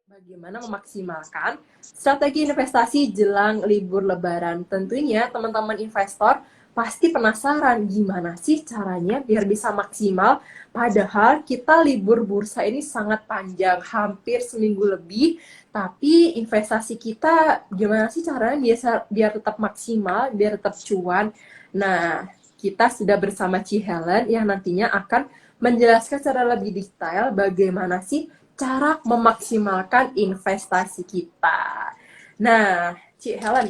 Bagaimana memaksimalkan strategi investasi jelang libur Lebaran? Tentunya teman-teman investor pasti penasaran gimana sih caranya biar bisa maksimal. Padahal kita libur bursa ini sangat panjang, hampir seminggu lebih. Tapi investasi kita gimana sih caranya biar tetap maksimal, biar tetap cuan? Nah, kita sudah bersama Ci Helen yang nantinya akan menjelaskan secara lebih detail bagaimana sih cara memaksimalkan investasi kita. Nah, Cik Helen,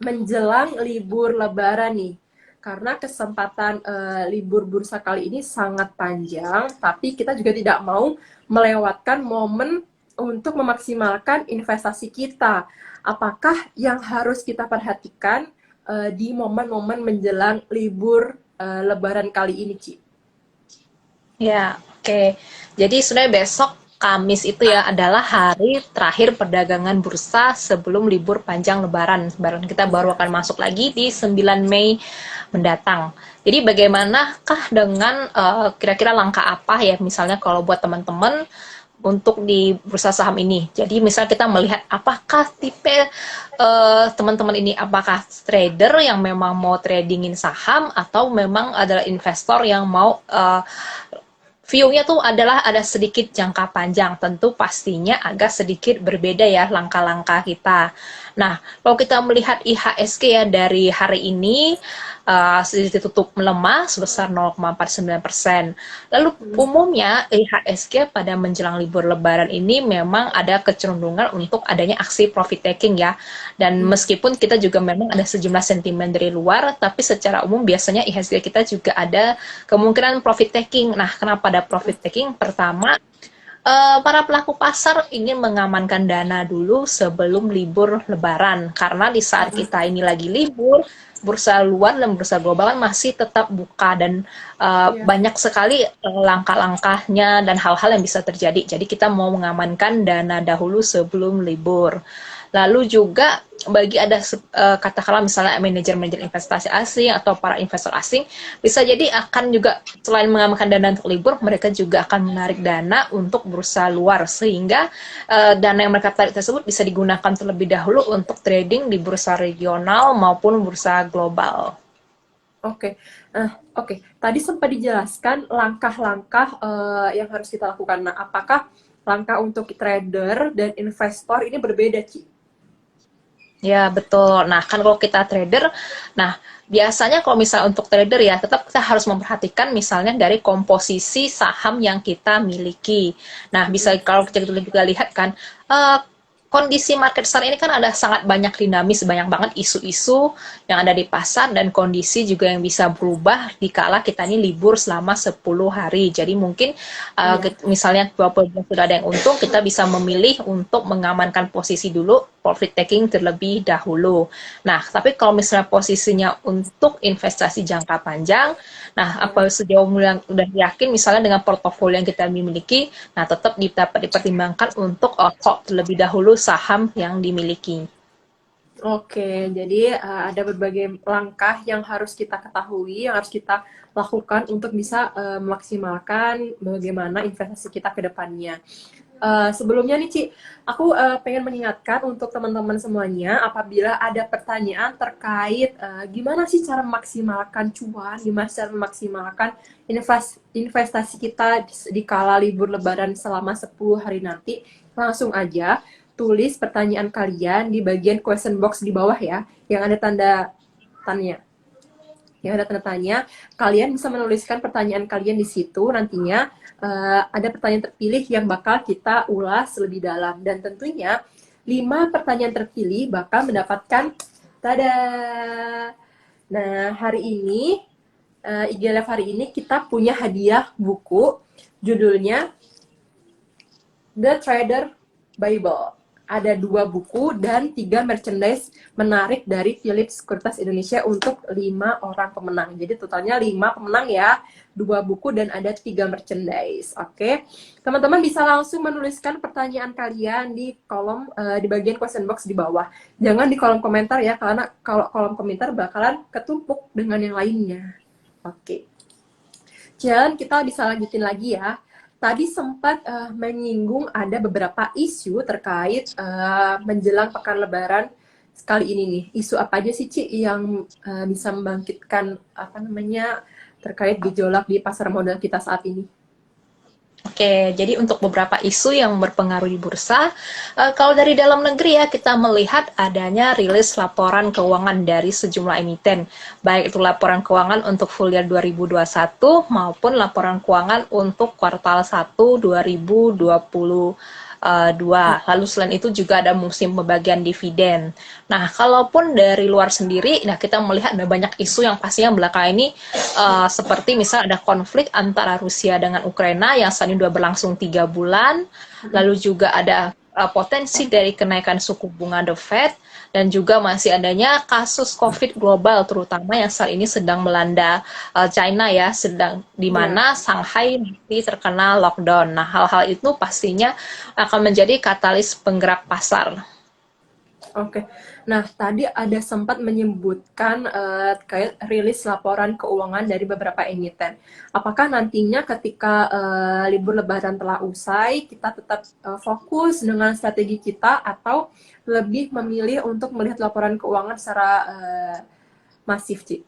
menjelang libur Lebaran nih, karena kesempatan libur bursa kali ini sangat panjang, tapi kita juga tidak mau melewatkan momen untuk memaksimalkan investasi kita. Apakah yang harus kita perhatikan di momen-momen menjelang libur Lebaran kali ini, Ci? Ya, oke. Jadi sebenarnya besok Kamis itu ya adalah hari terakhir perdagangan bursa sebelum libur panjang Lebaran. Lebaran kita baru Iya. akan masuk lagi di 9 Mei mendatang. Jadi bagaimanakah dengan kira-kira langkah apa ya misalnya kalau buat teman-teman untuk di bursa saham ini. Jadi misal kita melihat apakah tipe teman-teman ini apakah trader yang memang mau tradingin saham atau memang adalah investor yang mau view-nya tuh adalah ada sedikit jangka panjang, tentu pastinya agak sedikit berbeda ya langkah-langkah kita. Nah, kalau kita melihat IHSG ya dari hari ini ditutup melemah sebesar 0,49%. Lalu umumnya IHSG pada menjelang libur Lebaran ini memang ada kecenderungan untuk adanya aksi profit taking ya. Dan meskipun kita juga memang ada sejumlah sentimen dari luar, tapi secara umum biasanya IHSG kita juga ada kemungkinan profit taking. Nah, kenapa ada profit taking? Pertama, para pelaku pasar ingin mengamankan dana dulu sebelum libur Lebaran. Karena di saat kita ini lagi libur, bursa luar dan bursa global kan masih tetap buka dan Iya. banyak sekali langkah-langkahnya dan hal-hal yang bisa terjadi. Jadi kita mau mengamankan dana dahulu sebelum libur. Lalu juga bagi ada katakanlah misalnya manajer-manajer investasi asing atau para investor asing bisa jadi akan juga selain mengamankan dana untuk libur, mereka juga akan menarik dana untuk bursa luar sehingga dana yang mereka tarik tersebut bisa digunakan terlebih dahulu untuk trading di bursa regional maupun bursa global. Oke, oke. Tadi sempat dijelaskan langkah-langkah yang harus kita lakukan. Nah, apakah langkah untuk trader dan investor ini berbeda, Ci? Ya, betul. Nah, kan kalau kita trader, nah biasanya kalau misalnya untuk trader ya, tetap kita harus memperhatikan misalnya dari komposisi saham yang kita miliki. Nah, bisa kalau kita juga lihat kan, eh, kondisi market saat ini kan ada sangat banyak dinamis, banyak banget isu-isu yang ada di pasar dan kondisi juga yang bisa berubah dikala kita ini libur selama 10 hari. Jadi mungkin Iya. misalnya 20 sudah ada yang untung, kita bisa memilih untuk mengamankan posisi dulu, profit taking terlebih dahulu. Nah, tapi kalau misalnya posisinya untuk investasi jangka panjang, nah apa sejauh yang udah yakin misalnya dengan portofolio yang kita miliki, nah tetap dapat dipertimbangkan untuk kok terlebih dahulu saham yang dimiliki. Oke, jadi ada berbagai langkah yang harus kita ketahui, yang harus kita lakukan untuk bisa memaksimalkan bagaimana investasi kita ke depannya. Sebelumnya nih, Ci, aku pengen mengingatkan untuk teman-teman semuanya, apabila ada pertanyaan terkait gimana sih cara memaksimalkan cuan, gimana cara memaksimalkan investasi kita di kala libur Lebaran selama 10 hari nanti, langsung aja tulis pertanyaan kalian di bagian question box di bawah ya, yang ada tanda tanya. Yang ada tanda tanya, kalian bisa menuliskan pertanyaan kalian di situ. Nantinya ada pertanyaan terpilih yang bakal kita ulas lebih dalam. Dan tentunya 5 pertanyaan terpilih bakal mendapatkan tada. Nah, hari ini IG Live hari ini kita punya hadiah buku judulnya The Trader Bible. Ada 2 buku dan 3 merchandise menarik dari Philip Sekuritas Indonesia untuk 5 orang pemenang. Jadi totalnya 5 pemenang ya, 2 buku dan ada 3 merchandise. Oke, teman-teman bisa langsung menuliskan pertanyaan kalian di kolom di bagian question box di bawah. Jangan di kolom komentar ya, karena kalau kolom komentar bakalan ketumpuk dengan yang lainnya. Oke, Jan, kita bisa lanjutin lagi ya. tadi sempat menyinggung ada beberapa isu terkait menjelang pekan Lebaran sekali ini nih. Isu apa aja sih, Ci, yang bisa membangkitkan apa namanya terkait gejolak di pasar modal kita saat ini? Oke, jadi untuk beberapa isu yang berpengaruh di bursa, kalau dari dalam negeri ya kita melihat adanya rilis laporan keuangan dari sejumlah emiten, baik itu laporan keuangan untuk full year 2021 maupun laporan keuangan untuk kuartal 1 2022. Lalu selain itu juga ada musim pembagian dividen. Nah, kalaupun dari luar sendiri, nah kita melihat ada banyak isu yang pastinya belakang ini seperti misal ada konflik antara Rusia dengan Ukraina yang saat ini sudah berlangsung 3 bulan, lalu juga ada potensi dari kenaikan suku bunga The Fed, dan juga masih adanya kasus COVID global terutama yang saat ini sedang melanda China ya, sedang di Ya. mana Shanghai masih terkena lockdown. Nah, hal-hal itu pastinya akan menjadi katalis penggerak pasar. Oke. Nah, tadi ada sempat menyebutkan terkait rilis laporan keuangan dari beberapa emiten. Apakah nantinya ketika libur Lebaran telah usai, kita tetap fokus dengan strategi kita atau lebih memilih untuk melihat laporan keuangan secara masif, Ci?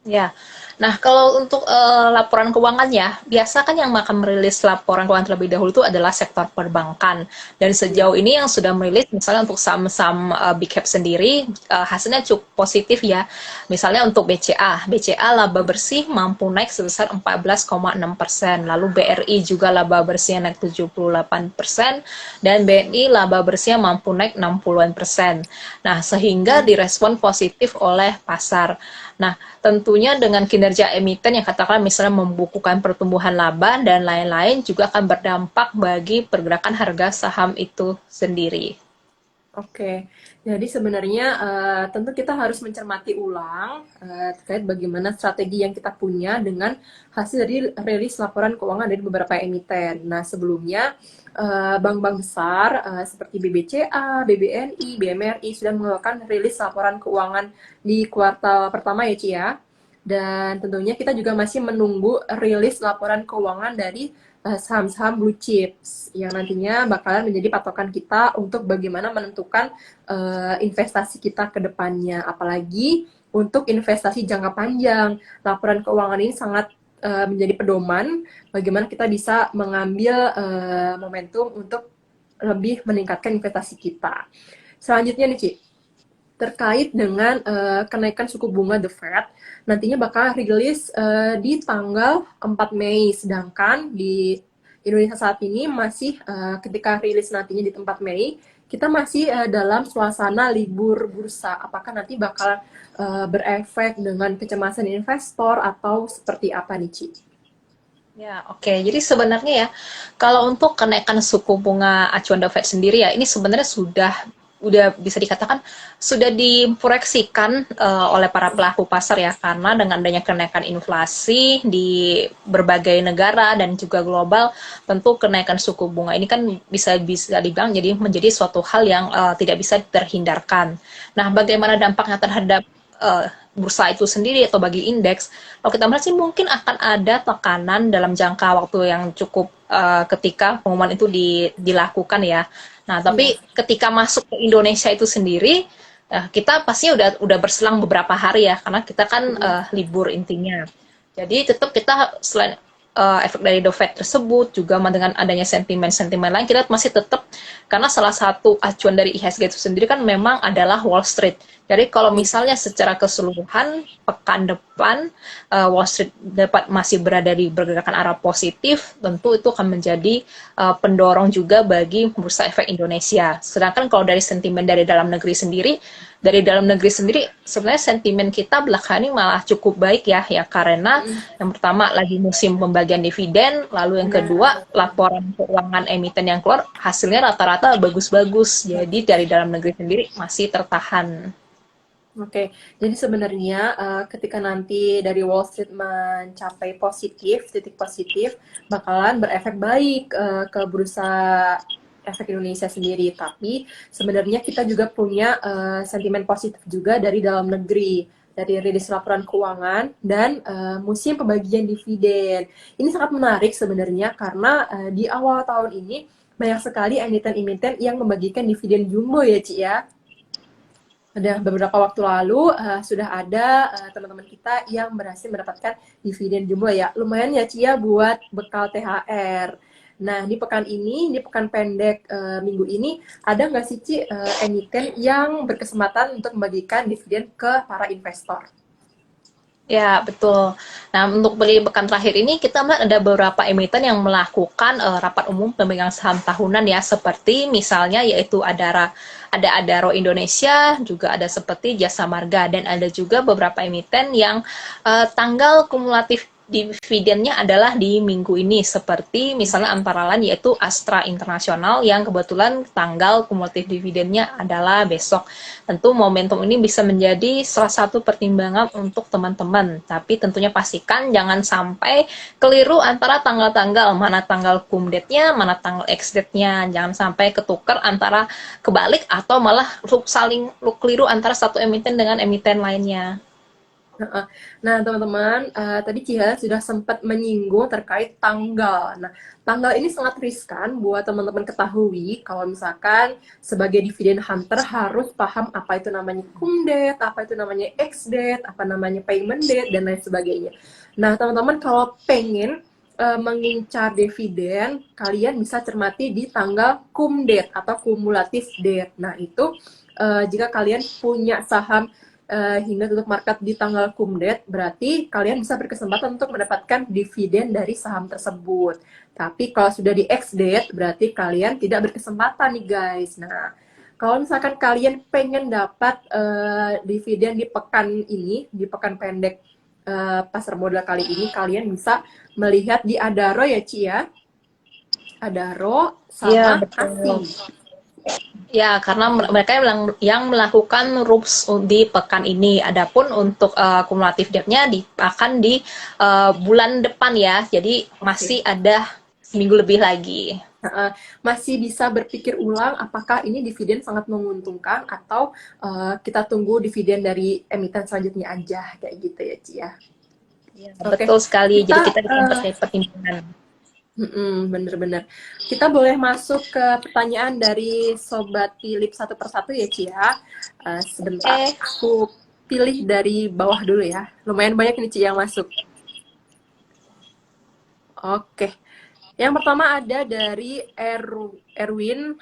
Ya, nah kalau untuk laporan keuangan ya, biasa kan yang akan merilis laporan keuangan terlebih dahulu itu adalah sektor perbankan. Dan Iya. sejauh ini yang sudah merilis, misalnya untuk saham-saham big cap sendiri, hasilnya cukup positif ya. Misalnya untuk BCA laba bersih mampu naik sebesar 14,6%. Lalu BRI juga laba bersihnya naik 78%, dan BNI laba bersihnya mampu naik 60%. Nah, sehingga direspon positif oleh pasar. Nah, tentunya dengan kinerja emiten yang katakan misalnya membukukan pertumbuhan laba dan lain-lain juga akan berdampak bagi pergerakan harga saham itu sendiri. Oke, jadi sebenarnya tentu kita harus mencermati ulang terkait bagaimana strategi yang kita punya dengan hasil dari rilis laporan keuangan dari beberapa emiten. Nah, sebelumnya bank-bank besar seperti BBCA, BBNI, BMRI sudah mengeluarkan rilis laporan keuangan di kuartal pertama ya, Ci ya. Dan tentunya kita juga masih menunggu rilis laporan keuangan dari saham-saham blue chips yang nantinya bakalan menjadi patokan kita untuk bagaimana menentukan investasi kita ke depannya. Apalagi untuk investasi jangka panjang, laporan keuangan ini sangat menjadi pedoman bagaimana kita bisa mengambil momentum untuk lebih meningkatkan investasi kita. Selanjutnya nih, Ci, terkait dengan kenaikan suku bunga The Fed nantinya bakal rilis di tanggal 4 Mei, sedangkan di Indonesia saat ini masih ketika rilis nantinya di tempat Mei, kita masih dalam suasana libur bursa. Apakah nanti bakal berefek dengan kecemasan investor atau seperti apa nih, Ci? Ya, oke. Jadi sebenarnya ya, kalau untuk kenaikan suku bunga acuan The Fed sendiri ya, ini sebenarnya udah bisa dikatakan sudah diproyeksikan oleh para pelaku pasar ya, karena dengan adanya kenaikan inflasi di berbagai negara dan juga global, tentu kenaikan suku bunga ini kan bisa bisa dibilang jadi menjadi suatu hal yang tidak bisa terhindarkan. Nah, bagaimana dampaknya terhadap bursa itu sendiri atau bagi indeks, kalau kita melihat sih mungkin akan ada tekanan dalam jangka waktu yang cukup ketika pengumuman itu dilakukan ya. Nah, Iya. tapi ketika masuk ke Indonesia itu sendiri, kita pasti udah berselang beberapa hari ya, karena kita kan libur intinya. Jadi tetap kita selain efek dari The Fed tersebut juga dengan adanya sentimen-sentimen lain, kita masih tetap, karena salah satu acuan dari IHSG itu sendiri kan memang adalah Wall Street. Jadi kalau misalnya secara keseluruhan pekan depan Wall Street dapat masih berada di pergerakan arah positif, tentu itu akan menjadi pendorong juga bagi bursa efek Indonesia. Sedangkan kalau dari sentimen dari dalam negeri sendiri sebenarnya sentimen kita belakangan ini malah cukup baik ya, karena yang pertama lagi musim pembagian dividen, lalu yang Benar. kedua laporan keuangan emiten yang keluar hasilnya rata-rata bagus-bagus. Jadi dari dalam negeri sendiri masih tertahan. Oke, jadi sebenarnya ketika nanti dari Wall Street mencapai positif, titik positif, bakalan berefek baik ke bursa efek Indonesia sendiri. Tapi sebenarnya kita juga punya sentimen positif juga dari dalam negeri. dari rilis laporan keuangan, dan musim pembagian dividen. Ini sangat menarik sebenarnya karena di awal tahun ini banyak sekali emiten-emiten yang membagikan dividen jumbo ya Ci ya. Ada beberapa waktu lalu sudah ada teman-teman kita yang berhasil mendapatkan dividen jumbo ya. Lumayan ya Ci ya buat bekal THR. Nah, di pekan ini, di pekan pendek minggu ini, ada nggak sih Ci emiten yang berkesempatan untuk membagikan dividen ke para investor? Ya, betul. Nah, untuk beli pekan terakhir ini kita melihat ada beberapa emiten yang melakukan rapat umum pemegang saham tahunan ya, seperti misalnya yaitu ada Adaro Indonesia, juga ada seperti Jasa Marga, dan ada juga beberapa emiten yang tanggal kumulatif dividennya adalah di minggu ini, seperti misalnya antara lain yaitu Astra Internasional yang kebetulan tanggal kumulatif dividennya adalah besok. Tentu momentum ini bisa menjadi salah satu pertimbangan untuk teman-teman, tapi tentunya pastikan jangan sampai keliru antara tanggal-tanggal, mana tanggal cum date-nya, mana tanggal ex date-nya, jangan sampai ketukar antara kebalik atau malah saling keliru antara satu emiten dengan emiten lainnya. Nah, teman-teman, tadi Cia sudah sempat menyinggung terkait tanggal. Nah, tanggal ini sangat riskan buat teman-teman ketahui kalau misalkan sebagai dividen hunter harus paham apa itu namanya cum date, apa itu namanya ex date, apa namanya payment date, dan lain sebagainya. Nah, teman-teman kalau pengen mengincar dividen, kalian bisa cermati di tanggal cum date atau cumulative date. Nah, itu jika kalian punya saham hingga tutup market di tanggal cum date, berarti kalian bisa berkesempatan untuk mendapatkan dividen dari saham tersebut. Tapi kalau sudah di ex date, berarti kalian tidak berkesempatan nih guys. Nah, kalau misalkan kalian pengen dapat dividen di pekan ini, di pekan pendek pasar modal kali ini, kalian bisa melihat di Adaro ya Ci ya. Adaro Iya, sama betul. ASI. Ya, karena mereka yang melakukan RUPS di pekan ini. Adapun untuk kumulatif debt-nya akan di bulan depan ya. Jadi masih Oke. ada seminggu lebih lagi. Masih bisa berpikir ulang apakah ini dividen sangat menguntungkan atau kita tunggu dividen dari emiten selanjutnya aja kayak gitu ya Ci ya. Ya, Oke, betul sekali. kita Jadi kita dapat pertimbangan. bener-bener. Kita boleh masuk ke pertanyaan dari Sobat Philip satu persatu ya Ci ya. Sebentar, Oke. aku pilih dari bawah dulu ya. Lumayan banyak nih Ci yang masuk. Oke. Yang pertama ada dari Erwin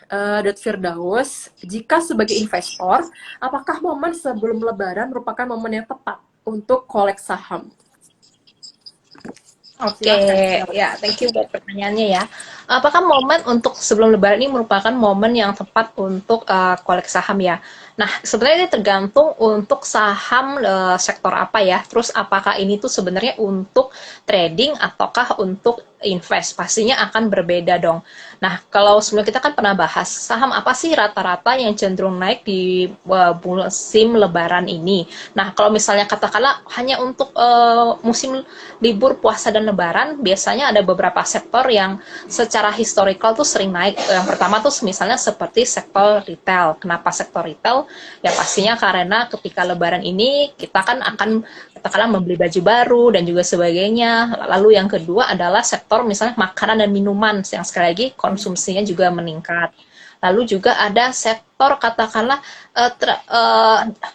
Firdaus. Jika sebagai investor, apakah momen sebelum Lebaran merupakan momen yang tepat untuk kolek saham? Oke, Silahkan, silahkan. ya, thank you buat pertanyaannya ya. Apakah momen untuk sebelum Lebaran ini merupakan momen yang tepat untuk kolek saham ya? Nah, sebenarnya ini tergantung untuk saham sektor apa ya. Terus apakah ini tuh sebenarnya untuk trading ataukah untuk invest? Pastinya akan berbeda dong. Nah, kalau sebelum kita kan pernah bahas saham apa sih rata-rata yang cenderung naik di musim Lebaran ini. Nah, kalau misalnya katakanlah hanya untuk musim libur puasa dan lebaran, biasanya ada beberapa sektor yang secara historical tuh sering naik. Yang pertama tuh misalnya seperti sektor retail. Kenapa sektor retail? Ya pastinya karena ketika lebaran ini kita kan akan katakanlah membeli baju baru dan juga sebagainya. Lalu yang kedua adalah sektor misalnya makanan dan minuman yang sekali lagi konsumsinya juga meningkat. Lalu juga ada sektor katakanlah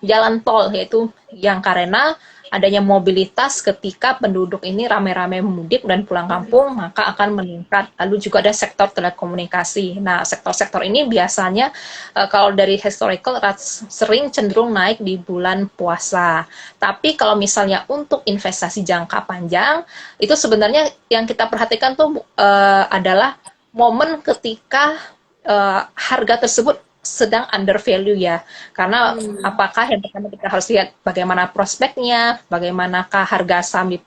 jalan tol, yaitu yang karena adanya mobilitas ketika penduduk ini rame-rame mudik dan pulang kampung, maka akan meningkat. Lalu juga ada sektor telekomunikasi. Nah, sektor-sektor ini biasanya kalau dari historical sering cenderung naik di bulan puasa. Tapi kalau misalnya untuk investasi jangka panjang, itu sebenarnya yang kita perhatikan tuh adalah momen ketika harga tersebut sedang under value ya, karena Hmm. apakah yang pertama kita harus lihat bagaimana prospeknya, bagaimanakah harga saham di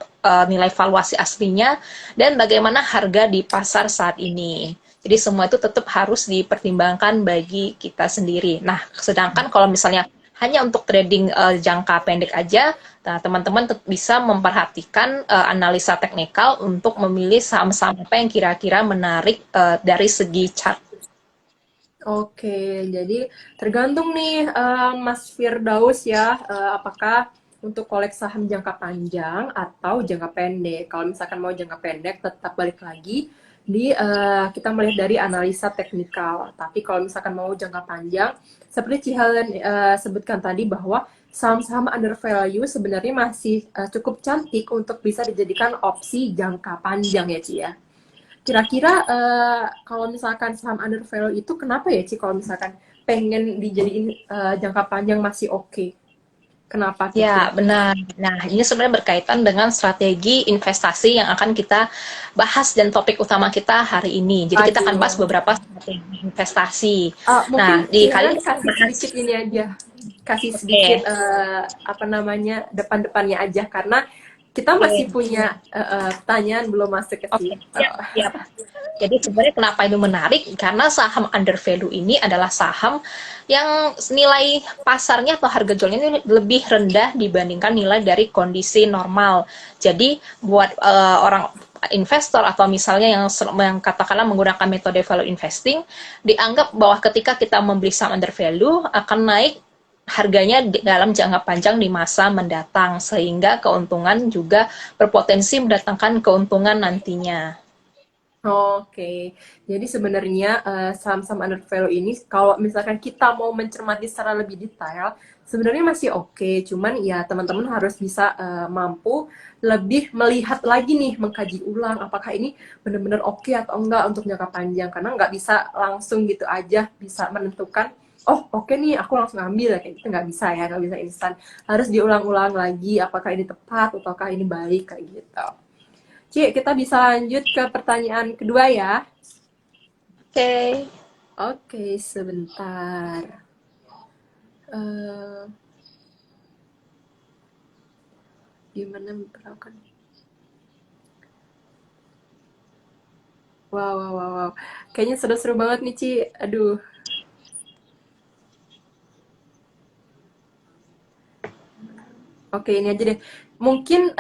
nilai valuasi aslinya, dan bagaimana harga di pasar saat ini. Jadi semua itu tetap harus dipertimbangkan bagi kita sendiri. Nah, sedangkan kalau misalnya hanya untuk trading jangka pendek aja, nah, teman-teman bisa memperhatikan analisa teknikal untuk memilih saham-saham apa yang kira-kira menarik dari segi chart. Oke, jadi tergantung nih Mas Firdaus ya, apakah untuk kolek saham jangka panjang atau jangka pendek. Kalau misalkan mau jangka pendek, tetap balik lagi kita melihat dari analisa teknikal. Tapi kalau misalkan mau jangka panjang, seperti Cihalen sebutkan tadi bahwa saham-saham under value sebenarnya masih cukup cantik untuk bisa dijadikan opsi jangka panjang ya Ci ya. Kira-kira kalau misalkan saham under value itu kenapa ya Ci kalau misalkan pengen dijadiin jangka panjang masih oke? Kenapa tuh Ya, kira-kira? benar. Nah, ini sebenarnya berkaitan dengan strategi investasi yang akan kita bahas dan topik utama kita hari ini. Jadi kita akan bahas Waduh. beberapa strategi investasi. Nah, Mungkin di kali Cihanan ini kita kasih bahas, sedikit ini aja, kasih sedikit oke, apa namanya depan-depannya aja karena kita masih oke, punya pertanyaan belum masuk ke oke, situ. siap, siap. Jadi sebenarnya kenapa itu menarik? Karena saham under value ini adalah saham yang nilai pasarnya atau harga jualnya ini lebih rendah dibandingkan nilai dari kondisi normal. Jadi buat orang investor atau misalnya yang katakanlah menggunakan metode value investing, dianggap bahwa ketika kita membeli saham under value akan naik harganya dalam jangka panjang di masa mendatang, sehingga keuntungan juga berpotensi mendatangkan keuntungan nantinya. Oke, jadi sebenarnya saham-saham under value ini kalau misalkan kita mau mencermati secara lebih detail, sebenarnya masih oke. Cuman ya teman-teman harus bisa mampu lebih melihat lagi nih, mengkaji ulang apakah ini benar-benar oke atau enggak untuk jangka panjang. Karena nggak bisa langsung gitu aja bisa menentukan, oh oke nih aku langsung ambil kayak gitu nggak bisa ya, nggak bisa instan. Harus diulang-ulang lagi apakah ini tepat ataukah ini baik kayak gitu. Ci, kita bisa lanjut ke pertanyaan kedua ya. Oke. Okay. Oke, sebentar. Eh, gimana memperlakukan? Wow, wow, wow, wow. Kayaknya seru-seru banget nih, Ci. Aduh. Oke, ini aja deh. Mungkin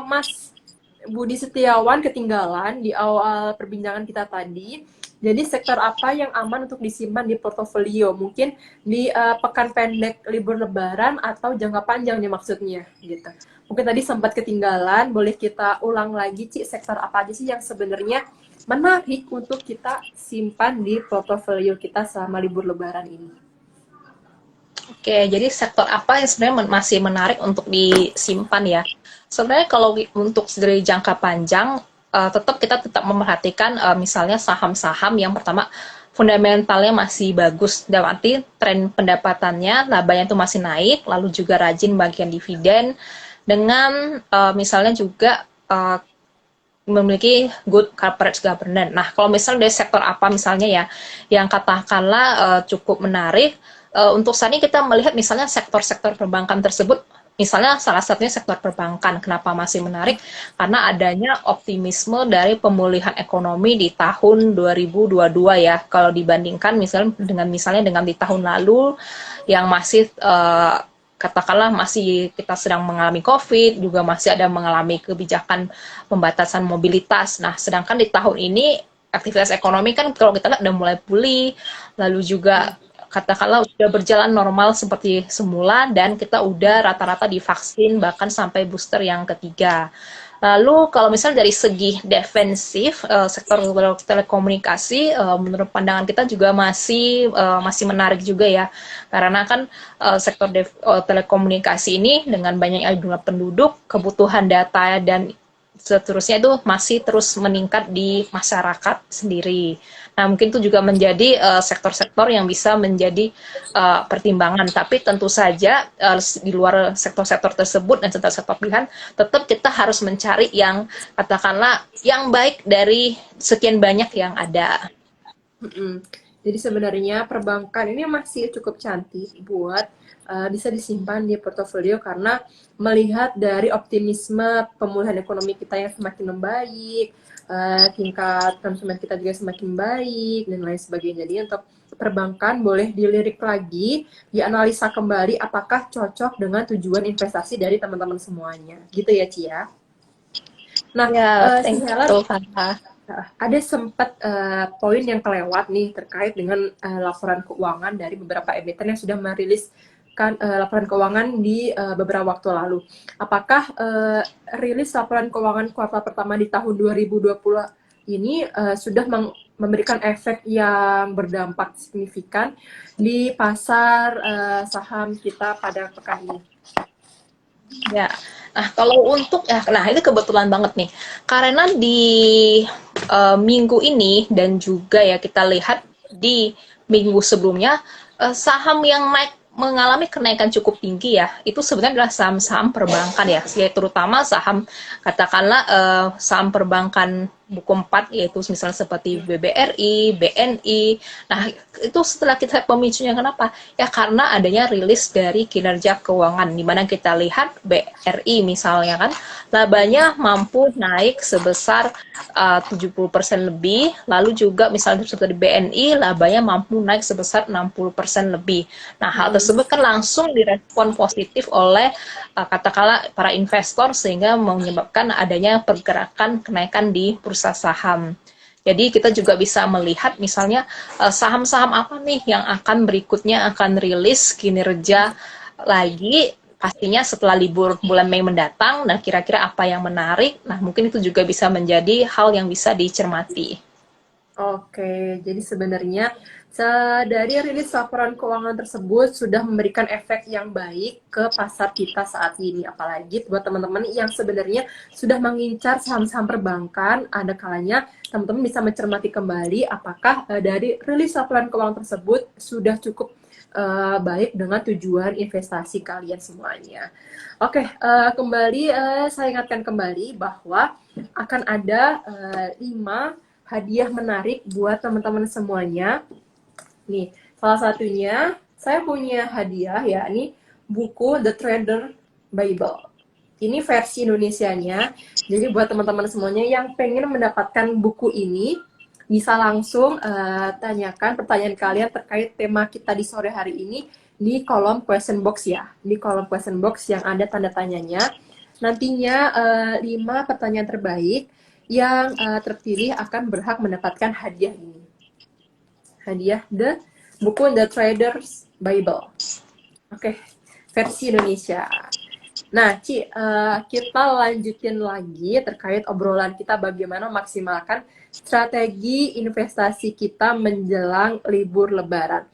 Mas Budi Setiawan ketinggalan di awal perbincangan kita tadi. Jadi sektor apa yang aman untuk disimpan di portofolio? Mungkin di pekan pendek libur lebaran atau jangka panjang nih maksudnya gitu. Mungkin tadi sempat ketinggalan, boleh kita ulang lagi Ci, sektor apa aja sih yang sebenarnya menarik untuk kita simpan di portofolio kita selama libur lebaran ini? Oke, jadi sektor apa yang sebenarnya masih menarik untuk disimpan ya? Sebenarnya kalau untuk dari jangka panjang, kita tetap memperhatikan misalnya saham-saham yang pertama fundamentalnya masih bagus, dalam arti tren pendapatannya, labanya itu masih naik, lalu juga rajin bagian dividen, dengan misalnya juga memiliki good corporate governance. Nah, kalau misalnya dari sektor apa misalnya ya, yang katakanlah cukup menarik, untuk saat ini kita melihat misalnya sektor-sektor perbankan tersebut, misalnya salah satunya sektor perbankan. Kenapa masih menarik? Karena adanya optimisme dari pemulihan ekonomi di tahun 2022 ya. Kalau dibandingkan misalnya dengan di tahun lalu yang masih katakanlah masih kita sedang mengalami COVID, juga masih ada mengalami kebijakan pembatasan mobilitas. Nah, sedangkan di tahun ini aktivitas ekonomi kan kalau kita lihat udah mulai pulih, lalu juga katakanlah sudah berjalan normal seperti semula dan kita udah rata-rata divaksin bahkan sampai booster yang ketiga. Lalu kalau misalnya dari segi defensif, sektor telekomunikasi, menurut pandangan kita juga masih menarik juga ya, karena kan sektor telekomunikasi ini dengan banyaknya jumlah penduduk, kebutuhan data dan seterusnya itu masih terus meningkat di masyarakat sendiri. Nah, mungkin itu juga menjadi sektor-sektor yang bisa menjadi pertimbangan. Tapi tentu saja di luar sektor-sektor tersebut dan sektor-sektor pilihan, tetap kita harus mencari yang katakanlah yang baik dari sekian banyak yang ada. Mm-mm. Jadi sebenarnya perbankan ini masih cukup cantik buat bisa disimpan di portofolio karena melihat dari optimisme pemulihan ekonomi kita yang semakin membaik, tingkat konsumen kita juga semakin baik dan lain sebagainya. Jadi untuk perbankan boleh dilirik lagi, dianalisa kembali apakah cocok dengan tujuan investasi dari teman-teman semuanya. Gitu ya, Cia. Nah, Ya, si thank Helen, you, Farah. ada sempat poin yang kelewat nih terkait dengan laporan keuangan dari beberapa emiten yang sudah merilis menerbitkan laporan keuangan di beberapa waktu lalu. Apakah rilis laporan keuangan kuartal pertama di tahun 2020 ini sudah memberikan efek yang berdampak signifikan di pasar saham kita pada pekan ini? Ya, nah kalau untuk nah ini kebetulan banget nih, karena di minggu ini dan juga ya kita lihat di minggu sebelumnya saham yang naik mengalami kenaikan cukup tinggi ya, itu sebenarnya adalah saham-saham perbankan ya, terutama saham katakanlah saham perbankan buku 4 yaitu misalnya seperti BBRI, BNI. Nah, itu setelah kita pemicunya kenapa? Ya karena adanya rilis dari kinerja keuangan di mana kita lihat BRI misalnya kan labanya mampu naik sebesar 70% lebih, lalu juga misalnya seperti BNI labanya mampu naik sebesar 60% lebih. Nah, hal tersebut kan langsung direspon positif oleh katakanlah para investor sehingga menyebabkan adanya pergerakan kenaikan di bursa saham. Jadi kita juga bisa melihat misalnya saham-saham apa nih yang akan berikutnya akan rilis kinerja lagi pastinya setelah libur bulan Mei mendatang dan kira-kira apa yang menarik. Nah, mungkin itu juga bisa menjadi hal yang bisa dicermati. Oke, jadi sebenarnya dari rilis laporan keuangan tersebut sudah memberikan efek yang baik ke pasar kita saat ini. Apalagi buat teman-teman yang sebenarnya sudah mengincar saham-saham perbankan, ada kalanya teman-teman bisa mencermati kembali apakah dari rilis laporan keuangan tersebut sudah cukup baik dengan tujuan investasi kalian semuanya. Oke, kembali saya ingatkan kembali bahwa akan ada 5 hadiah menarik buat teman-teman semuanya. Nih, salah satunya saya punya hadiah ya, ini buku The Trader Bible. Ini versi Indonesianya. Jadi buat teman-teman semuanya yang pengen mendapatkan buku ini, bisa langsung tanyakan pertanyaan kalian terkait tema kita di sore hari ini di kolom question box ya. Di kolom question box yang ada tanda tanyanya. Nantinya 5 pertanyaan terbaik yang terpilih akan berhak mendapatkan hadiah ini. Hadiah buku The Trader's Bible. Oke, versi Indonesia. Nah, Ci, kita lanjutin lagi terkait obrolan kita bagaimana maksimalkan strategi investasi kita menjelang libur Lebaran.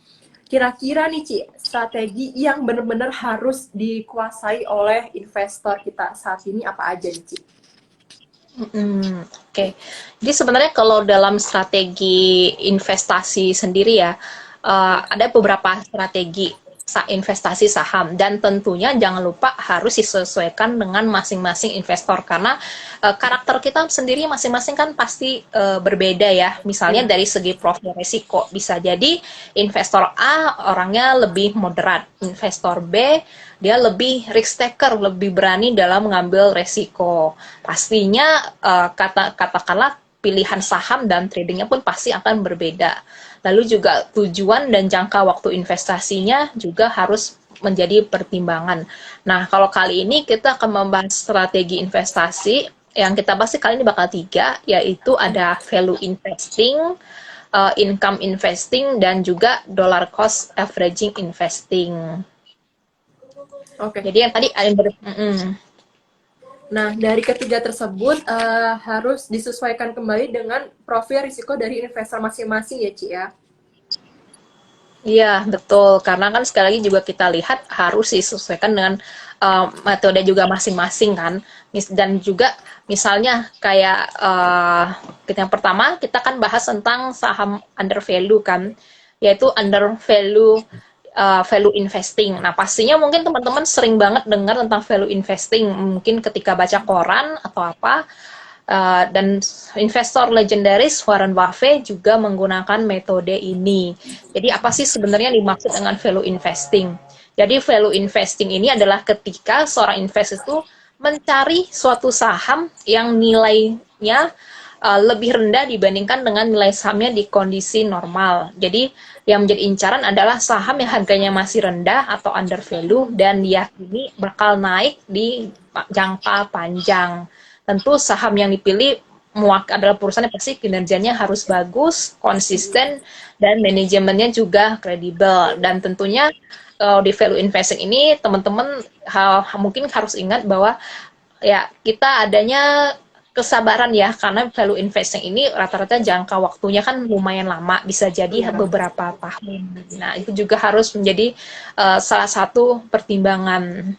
Kira-kira nih, Ci, strategi yang benar-benar harus dikuasai oleh investor kita saat ini apa aja nih, Ci? Oke. Jadi sebenarnya kalau dalam strategi investasi sendiri ya, ada beberapa strategi investasi saham dan tentunya jangan lupa harus disesuaikan dengan masing-masing investor karena karakter kita sendiri masing-masing kan pasti berbeda ya. Misalnya dari segi profil risiko bisa jadi investor A orangnya lebih moderat, investor B dia lebih risk taker, lebih berani dalam mengambil resiko. Pastinya katakanlah pilihan saham dan tradingnya pun pasti akan berbeda. Lalu juga tujuan dan jangka waktu investasinya juga harus menjadi pertimbangan. Nah, kalau kali ini kita akan membahas strategi investasi yang kita bahas kali ini bakal 3, yaitu ada value investing, income investing, dan juga dollar cost averaging investing. Oke. Jadi yang tadi ada Nah, dari ketiga tersebut harus disesuaikan kembali dengan profil risiko dari investor masing-masing ya, Ci ya? Iya, betul. Karena kan sekali lagi juga kita lihat harus disesuaikan dengan metode juga masing-masing kan. Dan juga misalnya kayak yang pertama kita kan bahas tentang saham under value kan, yaitu under value value investing. Nah, pastinya mungkin teman-teman sering banget dengar tentang value investing, mungkin ketika baca koran atau apa. Dan investor legendaris Warren Buffett juga menggunakan metode ini. Jadi apa sih sebenarnya dimaksud dengan value investing? Jadi value investing ini adalah ketika seorang investor itu mencari suatu saham yang nilainya lebih rendah dibandingkan dengan nilai sahamnya di kondisi normal. Jadi yang menjadi incaran adalah saham yang harganya masih rendah atau under value dan diyakini bakal naik di jangka panjang. Tentu saham yang dipilih adalah perusahaan yang pasti kinerjanya harus bagus, konsisten, dan manajemennya juga kredibel. Dan tentunya di value investing ini teman-teman mungkin harus ingat bahwa ya kita adanya kesabaran ya, karena value investing ini rata-rata jangka waktunya kan lumayan lama, bisa jadi Iya. beberapa tahun. Nah, itu juga harus menjadi salah satu pertimbangan.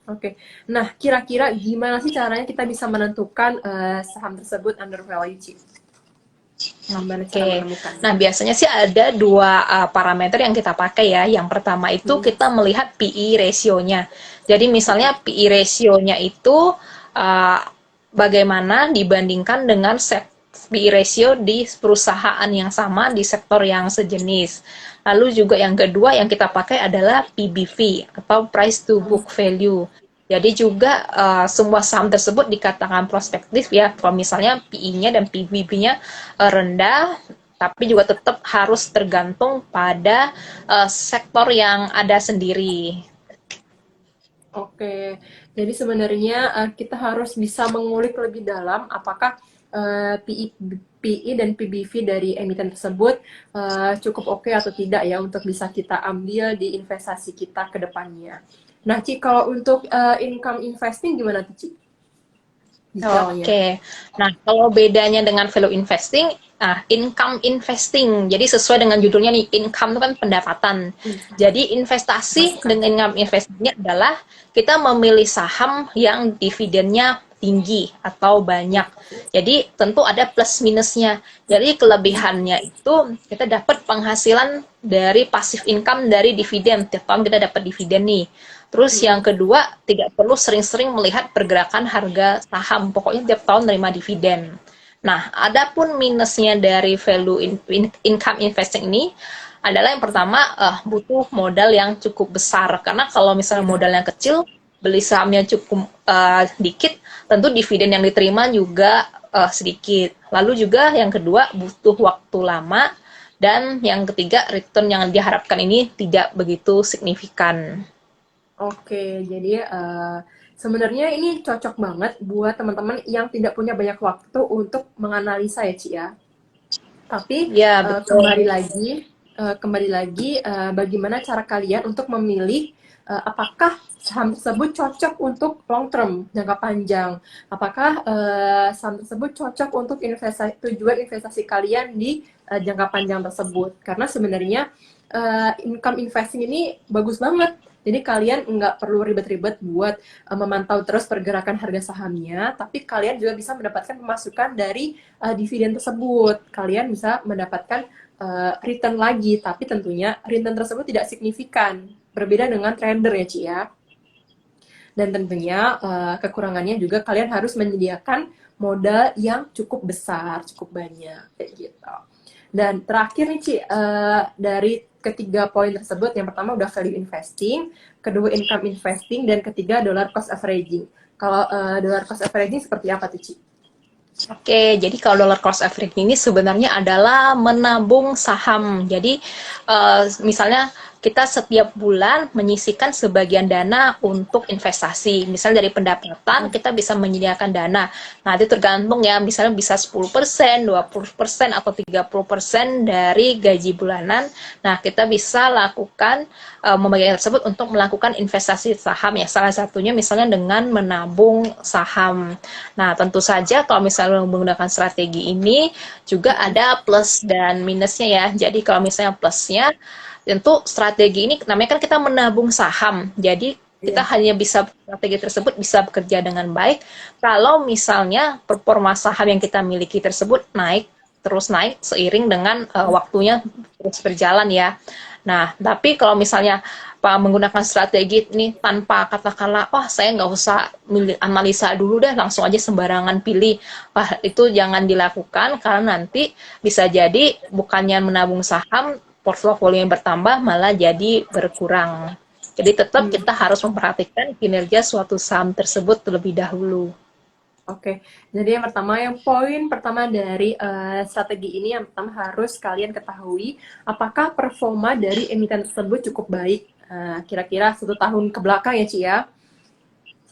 Oke. Nah, kira-kira gimana sih caranya kita bisa menentukan saham tersebut undervalue, Ci? Gimana cara Oke, menemukannya? nah biasanya sih ada dua parameter yang kita pakai ya. Yang pertama itu Hmm. kita melihat PE ratio-nya. Jadi misalnya Oke. PE ratio-nya itu uh, bagaimana dibandingkan dengan PE ratio di perusahaan yang sama di sektor yang sejenis. Lalu juga yang kedua yang kita pakai adalah PBV atau price to Hmm. book value. Jadi juga semua saham tersebut dikatakan prospektif ya. Kalau misalnya PE-nya dan PBV-nya rendah, tapi juga tetap harus tergantung pada sektor yang ada sendiri. Oke, jadi sebenarnya kita harus bisa mengulik lebih dalam apakah PI dan PBV dari emiten tersebut cukup oke atau tidak ya untuk bisa kita ambil di investasi kita ke depannya. Nah, Ci, kalau untuk income investing gimana tuh, Ci? Detailnya. Oke, nah kalau bedanya dengan value investing, income investing, jadi sesuai dengan judulnya nih, income itu kan pendapatan. Income. Jadi investasi Masukan. dengan income investingnya adalah kita memilih saham yang dividennya tinggi atau banyak. Jadi tentu ada plus minusnya. Jadi kelebihannya itu kita dapat penghasilan dari passive income dari dividen. Tiap tahun kita dapat dividen nih. Terus yang Mm-mm. kedua, tidak perlu sering-sering melihat pergerakan harga saham. Pokoknya tiap tahun terima dividen. Nah, adapun minusnya dari income investing ini adalah yang pertama butuh modal yang cukup besar. Karena kalau misalnya Iya. modalnya kecil, beli sahamnya cukup dikit, tentu dividen yang diterima juga sedikit. Lalu juga yang kedua butuh waktu lama, dan yang ketiga return yang diharapkan ini tidak begitu signifikan. Oke, jadi sebenarnya ini cocok banget buat teman-teman yang tidak punya banyak waktu untuk menganalisa ya, Ci ya. Tapi Ya, betul. kembali lagi bagaimana cara kalian untuk memilih apakah saham tersebut cocok untuk long term, jangka panjang. Apakah saham tersebut cocok untuk tujuan investasi kalian di jangka panjang tersebut. Karena sebenarnya income investing ini bagus banget. Jadi kalian nggak perlu ribet-ribet buat memantau terus pergerakan harga sahamnya, tapi kalian juga bisa mendapatkan pemasukan dari dividen tersebut. Kalian bisa mendapatkan return lagi, tapi tentunya return tersebut tidak signifikan. Berbeda dengan trader ya, Ci ya. Dan tentunya kekurangannya juga kalian harus menyediakan modal yang cukup besar, cukup banyak kayak gitu. Dan terakhir nih Ci, dari ketiga poin tersebut, yang pertama udah value investing, kedua income investing, dan ketiga dollar cost averaging. Kalau dollar cost averaging seperti apa tuh Ci? Oke, jadi kalau dollar cost averaging ini sebenarnya adalah menabung saham. Jadi misalnya kita setiap bulan menyisihkan sebagian dana untuk investasi. Misalnya dari pendapatan kita bisa menyediakan dana. Nah, itu tergantung ya, misalnya bisa 10%, 20%, atau 30% dari gaji bulanan. Nah, kita bisa lakukan membagikan tersebut untuk melakukan investasi saham ya. Salah satunya misalnya dengan menabung saham. Nah, tentu saja kalau misalnya menggunakan strategi ini juga ada plus dan minusnya ya. Jadi kalau misalnya plusnya, tentu strategi ini namanya kan kita menabung saham. Jadi kita Iya. hanya bisa strategi tersebut bisa bekerja dengan baik kalau misalnya performa saham yang kita miliki tersebut terus naik seiring dengan waktunya terus berjalan ya. Nah, tapi kalau misalnya menggunakan strategi ini tanpa katakanlah, wah saya nggak usah analisa dulu deh, langsung aja sembarangan pilih. Wah, itu jangan dilakukan karena nanti bisa jadi bukannya menabung saham, portofolio yang bertambah malah jadi berkurang. Jadi tetap Hmm. kita harus memperhatikan kinerja suatu saham tersebut terlebih dahulu. Oke, jadi yang poin pertama dari strategi ini yang pertama harus kalian ketahui apakah performa dari emiten tersebut cukup baik. Kira-kira 1 tahun ke belakang ya Ci ya.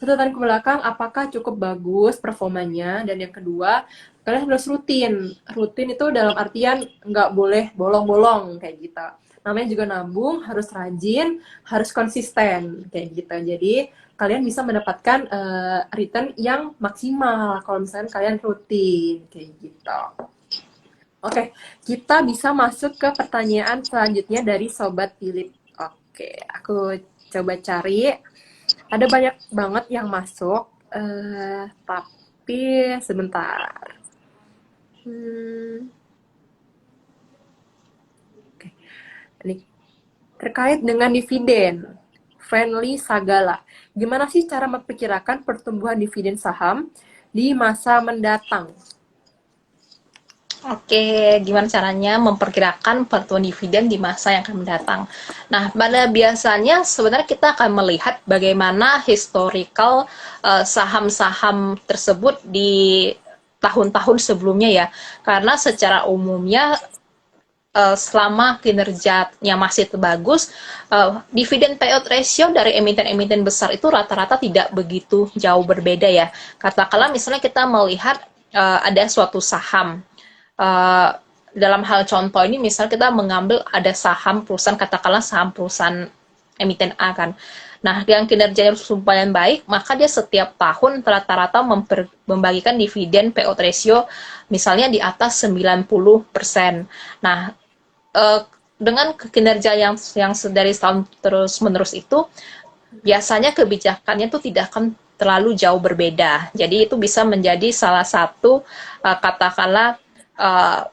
satu tahun ke belakang apakah cukup bagus performanya, dan yang kedua kalian harus rutin itu dalam artian nggak boleh bolong-bolong kayak gitu, namanya juga nabung, harus rajin, harus konsisten kayak gitu. Jadi kalian bisa mendapatkan return yang maksimal kalau misalnya kalian rutin kayak gitu. Oke, kita bisa masuk ke pertanyaan selanjutnya dari Sobat Philip. Oke, aku coba cari. Ada banyak banget yang masuk, tapi sebentar. Hmm, oke. Ini terkait dengan dividen. Friendly Sagala. Gimana sih cara memperkirakan pertumbuhan dividen saham di masa mendatang? Oke, gimana caranya memperkirakan pertumbuhan dividen di masa yang akan mendatang? Nah, pada biasanya sebenarnya kita akan melihat bagaimana historical saham-saham tersebut di tahun-tahun sebelumnya ya. Karena secara umumnya selama kinerjanya masih bagus, dividen payout ratio dari emiten-emiten besar itu rata-rata tidak begitu jauh berbeda ya. Katakanlah misalnya kita melihat ada suatu saham. Uh, Dalam hal contoh ini, misal kita mengambil ada saham perusahaan, katakanlah saham perusahaan emiten A kan. Nah, yang kinerjanya lumayan baik, maka dia setiap tahun rata-rata membagikan dividen payout ratio misalnya di atas 90%. Nah, uh, dengan kinerja yang dari tahun terus menerus itu, biasanya kebijakannya itu tidak akan terlalu jauh berbeda. Jadi itu bisa menjadi salah satu katakanlah uh,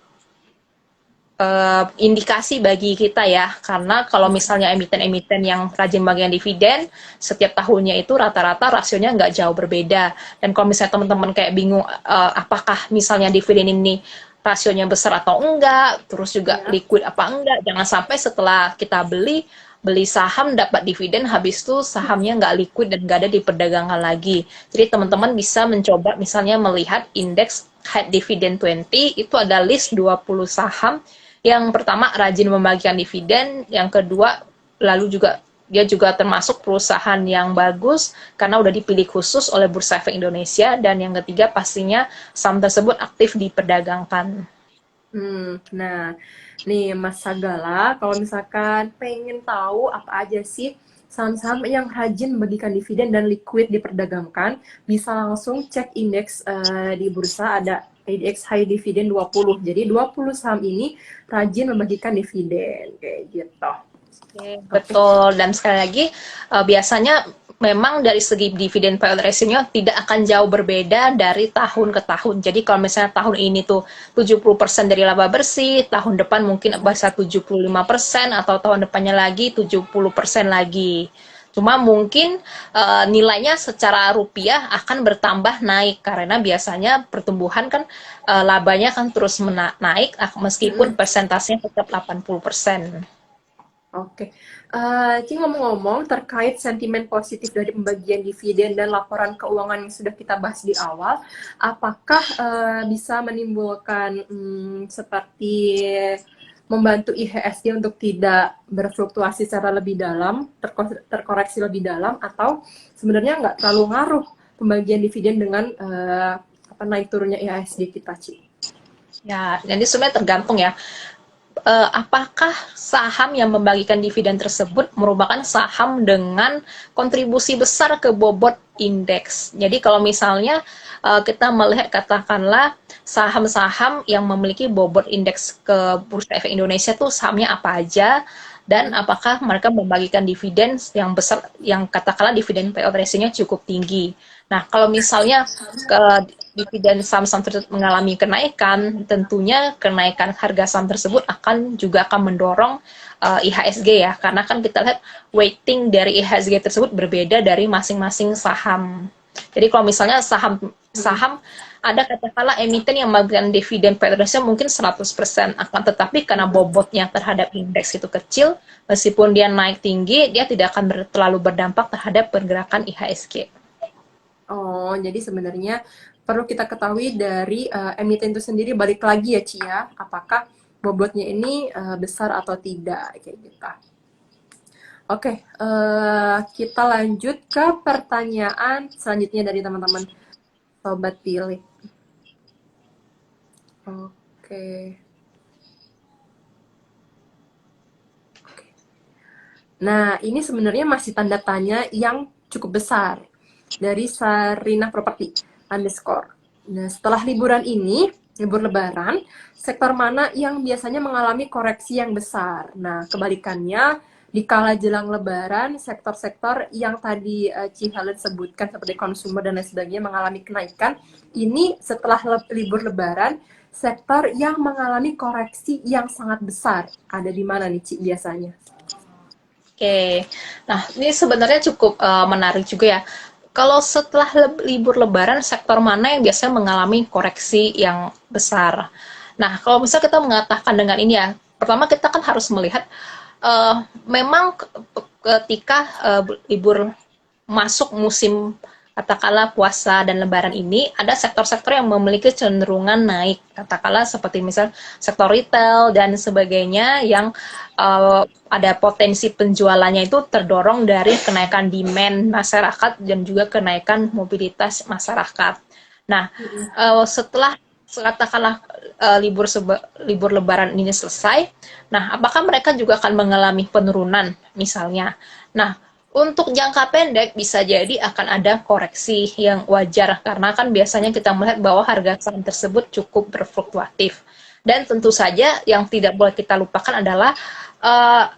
indikasi bagi kita ya, karena kalau misalnya emiten-emiten yang rajin bagian dividen setiap tahunnya itu rata-rata rasionya nggak jauh berbeda. Dan kalau misalnya teman-teman kayak bingung apakah misalnya dividen ini rasionya besar atau enggak, terus juga Ya. liquid apa enggak, jangan sampai setelah kita beli beli saham dapat dividen, habis itu sahamnya nggak liquid dan nggak ada diperdagangkan lagi. Jadi teman-teman bisa mencoba misalnya melihat indeks High Dividend 20, itu ada list 20 saham. Yang pertama rajin membagikan dividen, yang kedua lalu juga dia juga termasuk perusahaan yang bagus karena udah dipilih khusus oleh Bursa Efek Indonesia, dan yang ketiga pastinya saham tersebut aktif diperdagangkan. Nah, nih Mas Sagala, kalau misalkan pengen tahu apa aja sih saham-saham yang rajin membagikan dividen dan liquid diperdagangkan, bisa langsung cek indeks di bursa, ada IDX High Dividend 20. Jadi 20 saham ini rajin membagikan dividen kayak gitu. Oke, Oke. betul. Dan sekali lagi, biasanya memang dari segi dividen payout ratio-nya tidak akan jauh berbeda dari tahun ke tahun. Jadi kalau misalnya tahun ini tuh 70% dari laba bersih, tahun depan mungkin bisa 75%, atau tahun depannya lagi 70% lagi. Cuma mungkin nilainya secara rupiah akan bertambah naik karena biasanya pertumbuhan kan labanya kan terus naik meskipun persentasenya tetap 80%. Oke, Ci, ngomong-ngomong terkait sentimen positif dari pembagian dividen dan laporan keuangan yang sudah kita bahas di awal, apakah bisa menimbulkan seperti membantu IHSG untuk tidak berfluktuasi secara lebih dalam, terkoreksi lebih dalam, atau sebenarnya nggak terlalu ngaruh pembagian dividen dengan naik turunnya IHSG kita, Ci? Ya, jadi sebenarnya tergantung ya. Apakah saham yang membagikan dividen tersebut merupakan saham dengan kontribusi besar ke bobot indeks. Jadi kalau misalnya kita melihat katakanlah saham-saham yang memiliki bobot indeks ke Bursa Efek Indonesia tuh sahamnya apa aja, dan apakah mereka membagikan dividen yang besar, yang katakanlah dividen payout ratio-nya cukup tinggi. Nah, kalau misalnya ke dividen saham-saham tersebut mengalami kenaikan, tentunya kenaikan harga saham tersebut akan mendorong IHSG ya, karena kan kita lihat weighting dari IHSG tersebut berbeda dari masing-masing saham. Jadi kalau misalnya saham ada katakanlah emiten yang memberikan dividen payout ratio mungkin 100%, akan tetapi karena bobotnya terhadap indeks itu kecil, meskipun dia naik tinggi, dia tidak akan terlalu berdampak terhadap pergerakan IHSG. Oh, jadi sebenarnya perlu kita ketahui dari emiten itu sendiri, balik lagi ya Ci ya, apakah bobotnya ini besar atau tidak kayak gitu. Oke, kita lanjut ke pertanyaan selanjutnya dari teman-teman Sobat Pilih. Oke. Nah, ini sebenarnya masih tanda tanya yang cukup besar dari Sarina Property underscore. Nah, setelah liburan ini, libur lebaran, sektor mana yang biasanya mengalami koreksi yang besar? Nah, kebalikannya, di kala jelang lebaran, sektor-sektor yang tadi Ci Helen sebutkan seperti konsumer dan lain sebagainya mengalami kenaikan, ini setelah libur lebaran, sektor yang mengalami koreksi yang sangat besar. Ada di mana nih, Ci, biasanya? Oke, nah ini sebenarnya cukup menarik juga ya. Kalau setelah libur Lebaran, sektor mana yang biasanya mengalami koreksi yang besar? Nah, kalau misalnya kita mengatakan dengan ini ya, pertama kita kan harus melihat memang ketika libur masuk musim katakanlah puasa dan lebaran ini ada sektor-sektor yang memiliki cenderungan naik katakanlah seperti misal sektor retail dan sebagainya yang ada potensi penjualannya itu terdorong dari kenaikan demand masyarakat dan juga kenaikan mobilitas masyarakat. Nah, setelah katakanlah libur lebaran ini selesai, nah apakah mereka juga akan mengalami penurunan misalnya? Nah, untuk jangka pendek bisa jadi akan ada koreksi yang wajar karena kan biasanya kita melihat bahwa harga saham tersebut cukup berfluktuatif. Dan tentu saja yang tidak boleh kita lupakan adalah uh,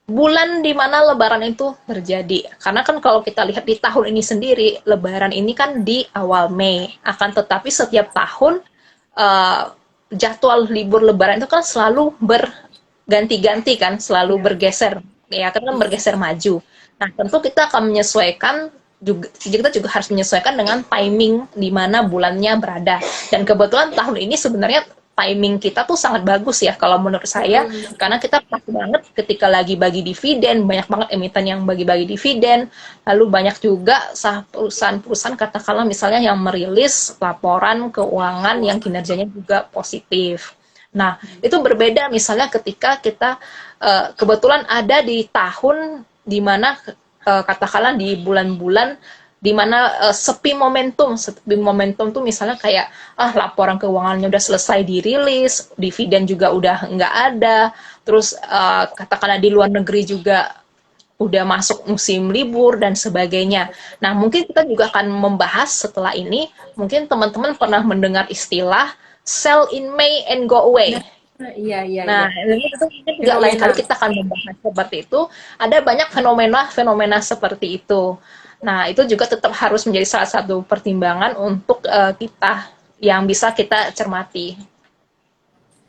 bulan di mana lebaran itu terjadi. Karena kan kalau kita lihat di tahun ini sendiri, lebaran ini kan di awal Mei. Akan tetapi setiap tahun uh, jadwal libur lebaran itu kan selalu berganti-ganti kan, selalu Ya. bergeser. Ya, kan bergeser maju. Nah, tentu kita akan menyesuaikan juga kita juga harus menyesuaikan dengan timing di mana bulannya berada. Dan kebetulan tahun ini sebenarnya timing kita tuh sangat bagus ya kalau menurut saya karena kita pas banget ketika lagi bagi dividen, banyak banget emiten yang bagi-bagi dividen, lalu banyak juga perusahaan-perusahaan katakanlah misalnya yang merilis laporan keuangan yang kinerjanya juga positif. Nah, itu berbeda misalnya ketika kita kebetulan ada di tahun di mana katakanlah di bulan-bulan di mana sepi momentum tuh misalnya kayak laporan keuangannya udah selesai dirilis, dividen juga udah nggak ada, terus katakanlah di luar negeri juga udah masuk musim libur dan sebagainya. Nah, mungkin kita juga akan membahas setelah ini, mungkin teman-teman pernah mendengar istilah sell in May and go away. Nah, iya, iya, Nah, iya. ini itu mungkin juga lain Fenomena. kali kita akan membahas seperti itu. Ada banyak fenomena-fenomena seperti itu. Nah, itu juga tetap harus menjadi salah satu pertimbangan untuk kita yang bisa kita cermati.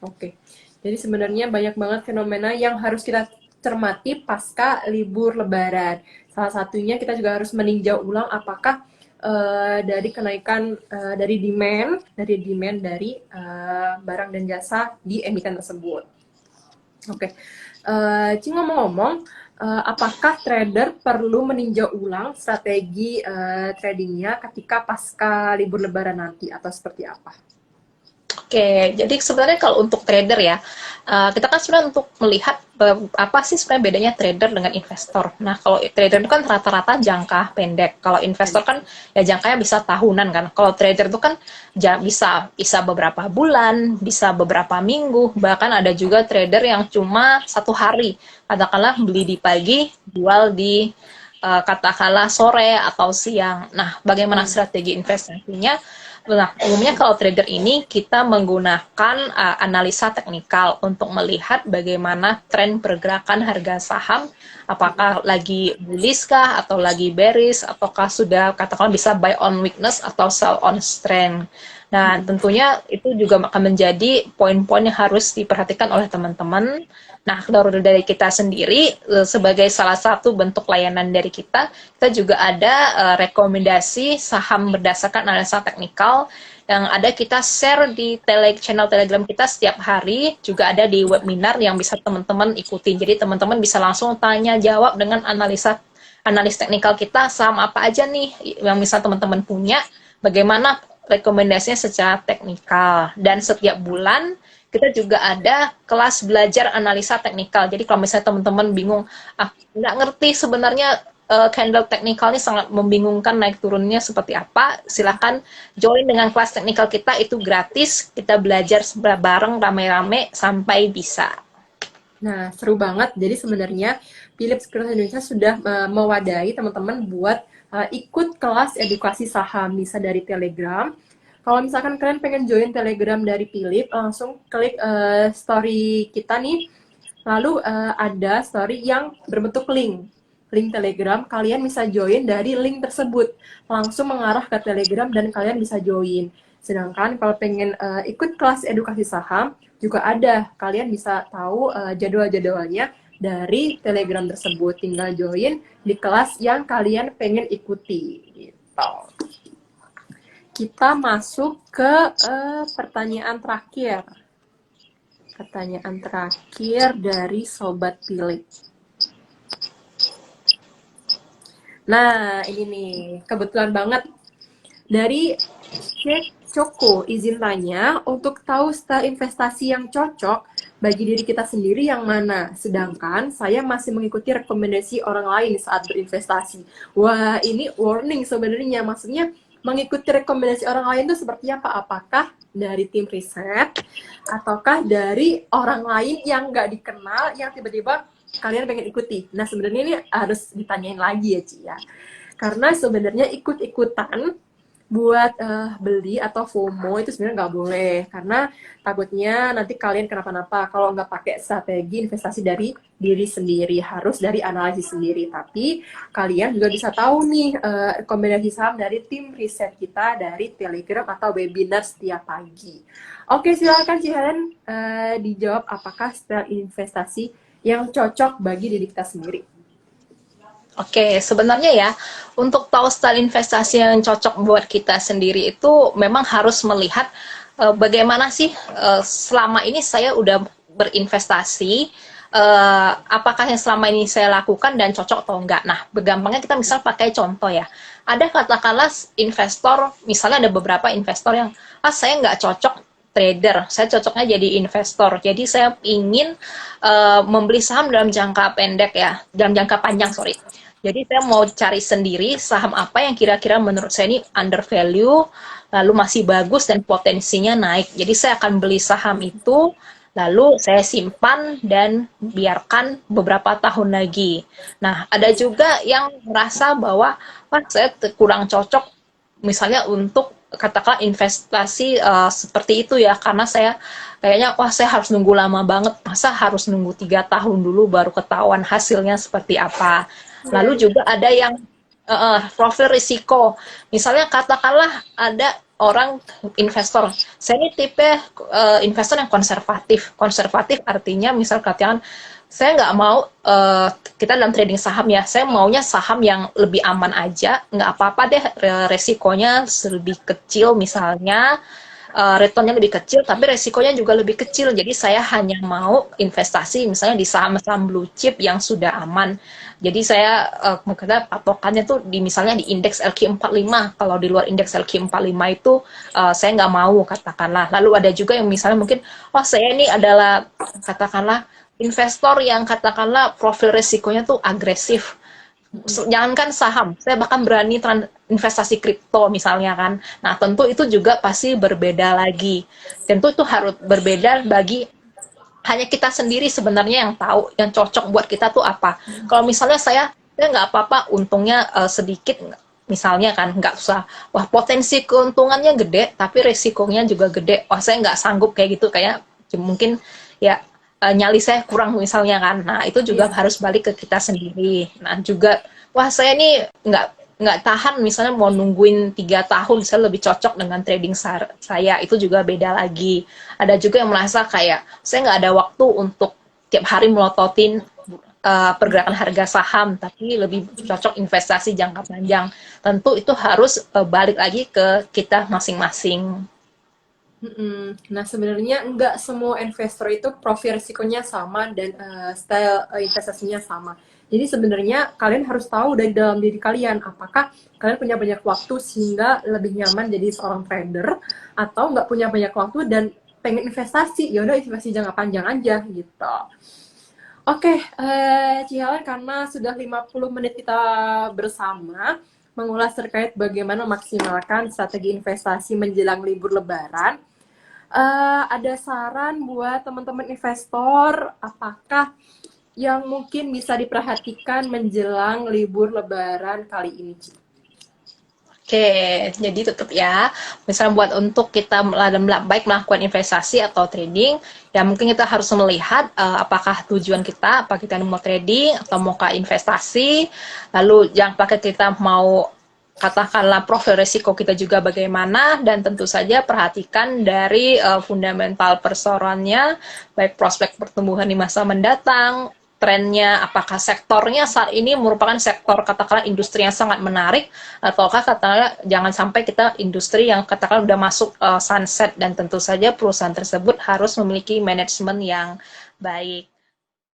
Oke. Jadi sebenarnya banyak banget fenomena yang harus kita cermati pasca libur Lebaran. Salah satunya kita juga harus meninjau ulang apakah dari kenaikan dari barang dan jasa di emiten tersebut. Oke, Ci ngomong-ngomong, apakah trader perlu meninjau ulang strategi tradingnya ketika pasca libur Lebaran nanti atau seperti apa? Oke, jadi sebenarnya kalau untuk trader ya, kita kan sebenarnya untuk melihat apa sih sebenarnya bedanya trader dengan investor. Nah, kalau trader itu kan rata-rata jangka pendek. Kalau investor kan ya jangkanya bisa tahunan kan. Kalau trader itu kan bisa bisa beberapa bulan, bisa beberapa minggu, bahkan ada juga trader yang cuma 1 hari. Katakanlah beli di pagi, jual di katakanlah sore atau siang. Nah, bagaimana strategi investasinya? Nah, umumnya kalau trader ini kita menggunakan analisa teknikal untuk melihat bagaimana tren pergerakan harga saham, apakah lagi bullish kah atau lagi bearish, ataukah sudah katakanlah bisa buy on weakness atau sell on strength. Nah, tentunya itu juga akan menjadi poin-poin yang harus diperhatikan oleh teman-teman. Nah, dari kita sendiri sebagai salah satu bentuk layanan dari kita juga ada rekomendasi saham berdasarkan analisa teknikal yang ada kita share di channel Telegram kita setiap hari, juga ada di webinar yang bisa teman-teman ikutin. Jadi teman-teman bisa langsung tanya jawab dengan analis teknikal kita, saham apa aja nih yang bisa teman-teman punya, bagaimana rekomendasinya secara teknikal. Dan setiap bulan kita juga ada kelas belajar analisa teknikal. Jadi kalau misalnya teman-teman bingung, nggak ngerti sebenarnya candle teknikal ini sangat membingungkan naik turunnya seperti apa, silakan join dengan kelas teknikal kita, itu gratis, kita belajar bareng rame-rame sampai bisa. Nah, seru banget. Jadi sebenarnya Philips Securities Indonesia sudah mewadahi teman-teman buat ikut kelas edukasi saham, bisa dari Telegram. Kalau misalkan kalian pengen join Telegram dari Philips, langsung klik story kita nih. Lalu ada story yang berbentuk link Telegram. Kalian bisa join dari link tersebut, langsung mengarah ke Telegram dan kalian bisa join. Sedangkan kalau pengen ikut kelas edukasi saham, juga ada. Kalian bisa tahu jadwal-jadwalnya dari Telegram tersebut. Tinggal join di kelas yang kalian pengen ikuti. Gitu. Kita masuk ke pertanyaan terakhir. Pertanyaan terakhir dari Sobat Pilih. Nah, ini nih, kebetulan banget. Dari Sheikh Choco, izin tanya, untuk tahu style investasi yang cocok bagi diri kita sendiri yang mana? Sedangkan saya masih mengikuti rekomendasi orang lain saat berinvestasi. Wah, ini warning sebenarnya. Maksudnya, mengikuti rekomendasi orang lain itu seperti apa? Apakah dari tim riset, ataukah dari orang lain yang nggak dikenal, yang tiba-tiba kalian pengen ikuti? Nah, sebenarnya ini harus ditanyain lagi ya, Ci, ya. Karena sebenarnya ikut-ikutan buat beli atau FOMO itu sebenarnya nggak boleh, karena takutnya nanti kalian kenapa-napa kalau nggak pakai strategi investasi dari diri sendiri, harus dari analisis sendiri. Tapi kalian juga bisa tahu nih rekomendasi saham dari tim riset kita dari Telegram atau webinar setiap pagi. Oke, silakan Ci Helen dijawab apakah style investasi yang cocok bagi diri kita sendiri. Oke, sebenarnya ya, untuk tahu style investasi yang cocok buat kita sendiri itu memang harus melihat bagaimana sih selama ini saya udah berinvestasi, apakah yang selama ini saya lakukan dan cocok atau enggak. Nah, gampangnya kita misal pakai contoh ya. Ada katakanlah investor, misalnya ada beberapa investor yang, saya nggak cocok trader, saya cocoknya jadi investor. Jadi saya ingin membeli saham dalam jangka pendek ya, dalam jangka panjang, sorry. Jadi saya mau cari sendiri saham apa yang kira-kira menurut saya ini under value, lalu masih bagus dan potensinya naik. Jadi saya akan beli saham itu, lalu saya simpan dan biarkan beberapa tahun lagi. Nah, ada juga yang merasa bahwa, wah saya kurang cocok misalnya untuk katakanlah investasi seperti itu ya, karena saya kayaknya wah saya harus nunggu lama banget, masa harus nunggu 3 tahun dulu baru ketahuan hasilnya seperti apa. Lalu juga ada yang profil risiko, misalnya katakanlah ada orang investor, saya ini tipe investor yang konservatif artinya misal katakan saya nggak mau kita dalam trading saham ya, saya maunya saham yang lebih aman aja, nggak apa-apa deh resikonya lebih kecil, misalnya returnnya lebih kecil tapi resikonya juga lebih kecil, jadi saya hanya mau investasi misalnya di saham-saham blue chip yang sudah aman. Jadi saya mungkin patokannya tuh di misalnya di indeks LQ45, kalau di luar indeks LQ45 itu saya nggak mau katakanlah. Lalu ada juga yang misalnya mungkin saya ini adalah katakanlah investor yang katakanlah profil resikonya tuh agresif. Jangankan saham, saya bahkan berani investasi kripto misalnya kan. Nah, tentu itu juga pasti berbeda lagi. Tentu itu harus berbeda bagi hanya kita sendiri sebenarnya yang tahu yang cocok buat kita tuh apa. Kalau misalnya saya nggak apa-apa, untungnya sedikit, misalnya kan nggak usah, wah potensi keuntungannya gede tapi resikonya juga gede, wah saya nggak sanggup kayak gitu, kayak mungkin ya nyali saya kurang misalnya kan. Nah itu juga harus balik ke kita sendiri. Nah juga wah saya ini nggak tahan misalnya mau nungguin 3 tahun, saya lebih cocok dengan trading saya, itu juga beda lagi. Ada juga yang merasa kayak saya nggak ada waktu untuk tiap hari melototin pergerakan harga saham, tapi lebih cocok investasi jangka panjang. Tentu itu harus balik lagi ke kita masing-masing. Nah, sebenarnya nggak semua investor itu profil risikonya sama dan style investasinya sama. Jadi sebenarnya kalian harus tahu dari dalam diri kalian, apakah kalian punya banyak waktu sehingga lebih nyaman jadi seorang trader, atau nggak punya banyak waktu dan pengen investasi, ya udah investasi jangka panjang aja gitu. Oke, Cihalan, karena sudah 50 menit kita bersama mengulas terkait bagaimana memaksimalkan strategi investasi menjelang libur Lebaran. Ada saran buat teman-teman investor, apakah yang mungkin bisa diperhatikan menjelang libur Lebaran kali ini, Ci? Oke, jadi tetap ya, misalnya buat untuk kita baik melakukan investasi atau trading, ya mungkin kita harus melihat apakah tujuan kita, apa kita mau trading atau mau ke investasi, lalu yang pakai kita mau katakanlah profil risiko kita juga bagaimana, dan tentu saja perhatikan dari fundamental perseroannya, baik prospek pertumbuhan di masa mendatang, trennya, apakah sektornya saat ini merupakan sektor katakanlah industri yang sangat menarik, ataukah katakanlah jangan sampai kita industri yang katakanlah udah masuk sunset, dan tentu saja perusahaan tersebut harus memiliki manajemen yang baik.